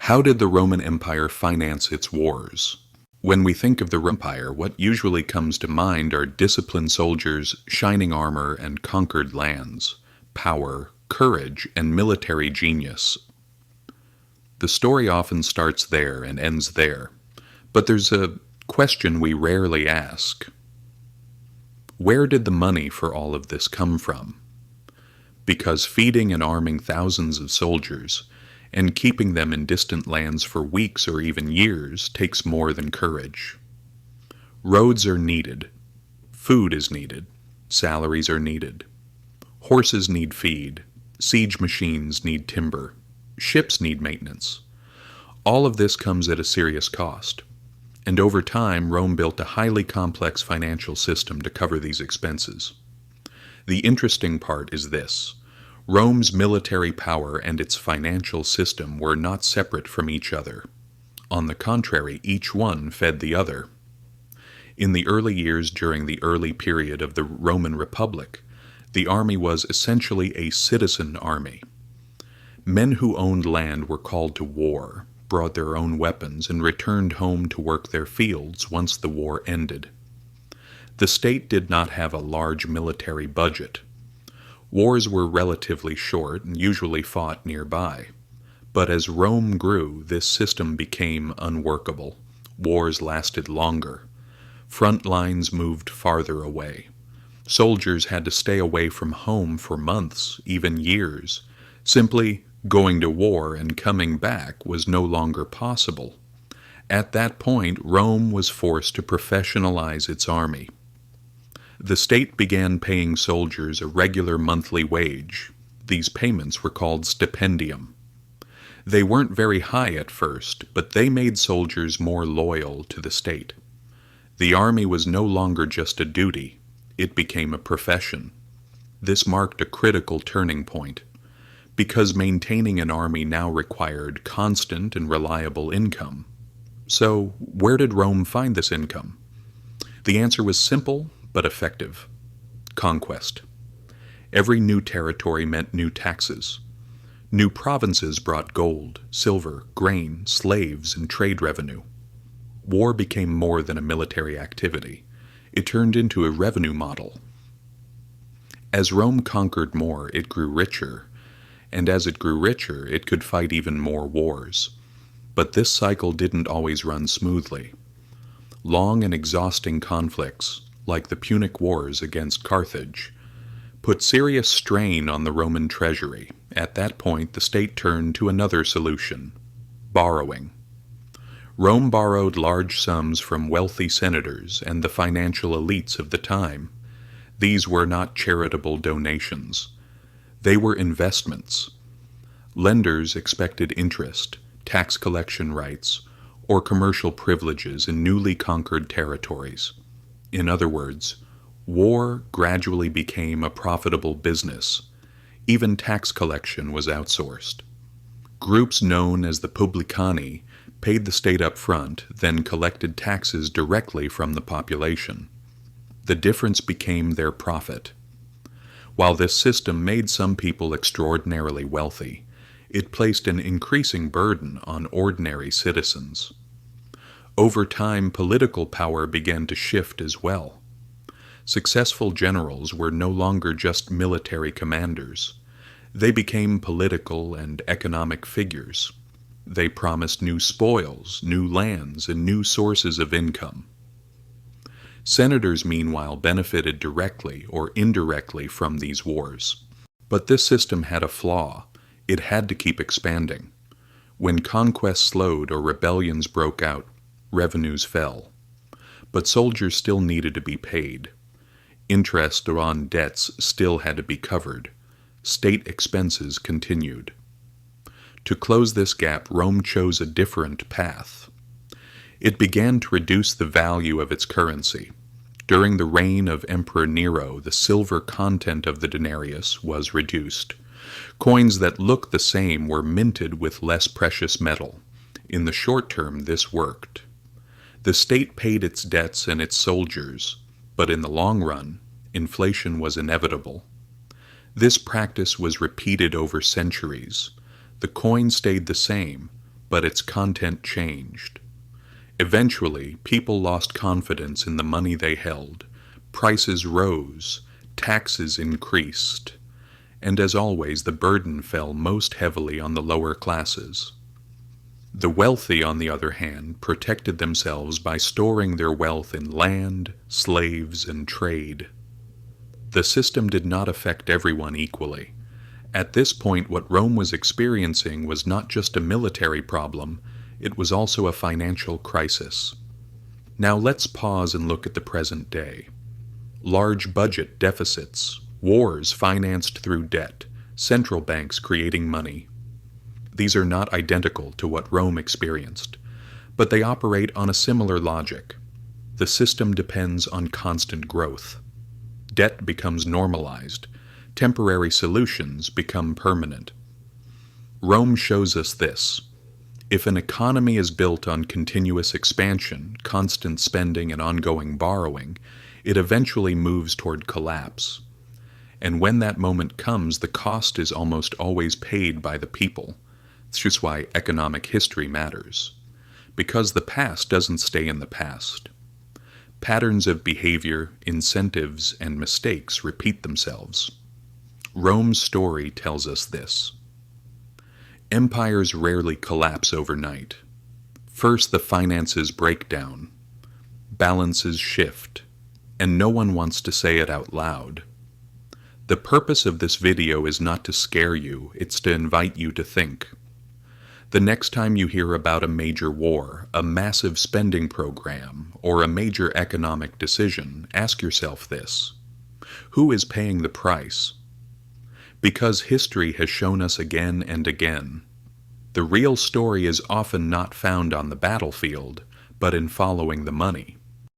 How did the Roman Empire finance its wars? When we think of the Roman Empire, what usually comes to mind are disciplined soldiers, shining armor, and conquered lands, power, courage, and military genius. The story often starts there and ends there, but there's a question we rarely ask. Where did the money for all of this come from? Because feeding and arming thousands of soldiers and keeping them in distant lands for weeks or even years takes more than courage. Roads are needed. Food is needed. Salaries are needed. Horses need feed. Siege machines need timber. Ships need maintenance. All of this comes at a serious cost. And over time, Rome built a highly complex financial system to cover these expenses. The interesting part is this. Rome's military power and its financial system were not separate from each other. On the contrary, each one fed the other. In the early years during the early period of the Roman Republic, the army was essentially a citizen army. Men who owned land were called to war, brought their own weapons, and returned home to work their fields once the war ended. The state did not have a large military budget. Wars were relatively short and usually fought nearby. But as Rome grew, this system became unworkable. Wars lasted longer. Front lines moved farther away. Soldiers had to stay away from home for months, even years. Simply going to war and coming back was no longer possible. At that point, Rome was forced to professionalize its army. The state began paying soldiers a regular monthly wage. These payments were called stipendium. They weren't very high at first, but they made soldiers more loyal to the state. The army was no longer just a duty. It became a profession. This marked a critical turning point, because maintaining an army now required constant and reliable income. So, where did Rome find this income? The answer was simple but effective. Conquest. Every new territory meant new taxes. New provinces brought gold, silver, grain, slaves, and trade revenue. War became more than a military activity. It turned into a revenue model. As Rome conquered more, it grew richer, and as it grew richer, it could fight even more wars. But this cycle didn't always run smoothly. Long and exhausting conflicts, like the Punic Wars against Carthage, put serious strain on the Roman treasury. At that point, the state turned to another solution: borrowing. Rome borrowed large sums from wealthy senators and the financial elites of the time. These were not charitable donations. They were investments. Lenders expected interest, tax collection rights, or commercial privileges in newly conquered territories. In other words, war gradually became a profitable business. Even tax collection was outsourced. Groups known as the publicani paid the state up front, then collected taxes directly from the population. The difference became their profit. While this system made some people extraordinarily wealthy, it placed an increasing burden on ordinary citizens. Over time, political power began to shift as well. Successful generals were no longer just military commanders. They became political and economic figures. They promised new spoils, new lands, and new sources of income. Senators, meanwhile, benefited directly or indirectly from these wars. But this system had a flaw. It had to keep expanding. When conquest slowed or rebellions broke out, revenues fell. But soldiers still needed to be paid. Interest on debts still had to be covered. State expenses continued. To close this gap, Rome chose a different path. It began to reduce the value of its currency. During the reign of Emperor Nero, the silver content of the denarius was reduced. Coins that looked the same were minted with less precious metal. In the short term, this worked. The state paid its debts and its soldiers, but in the long run, inflation was inevitable. This practice was repeated over centuries. The coin stayed the same, but its content changed. Eventually, people lost confidence in the money they held, prices rose, taxes increased, and as always, the burden fell most heavily on the lower classes. The wealthy, on the other hand, protected themselves by storing their wealth in land, slaves, and trade. The system did not affect everyone equally. At this point, what Rome was experiencing was not just a military problem, it was also a financial crisis. Now let's pause and look at the present day. Large budget deficits, wars financed through debt, central banks creating money. These are not identical to what Rome experienced, but they operate on a similar logic. The system depends on constant growth. Debt becomes normalized. Temporary solutions become permanent. Rome shows us this. If an economy is built on continuous expansion, constant spending, and ongoing borrowing, it eventually moves toward collapse. And when that moment comes, the cost is almost always paid by the people. It's just why economic history matters. Because the past doesn't stay in the past. Patterns of behavior, incentives, and mistakes repeat themselves. Rome's story tells us this. Empires rarely collapse overnight. First, the finances break down. Balances shift. And no one wants to say it out loud. The purpose of this video is not to scare you, it's to invite you to think. The next time you hear about a major war, a massive spending program, or a major economic decision, ask yourself this. Who is paying the price? Because history has shown us again and again. The real story is often not found on the battlefield, but in following the money.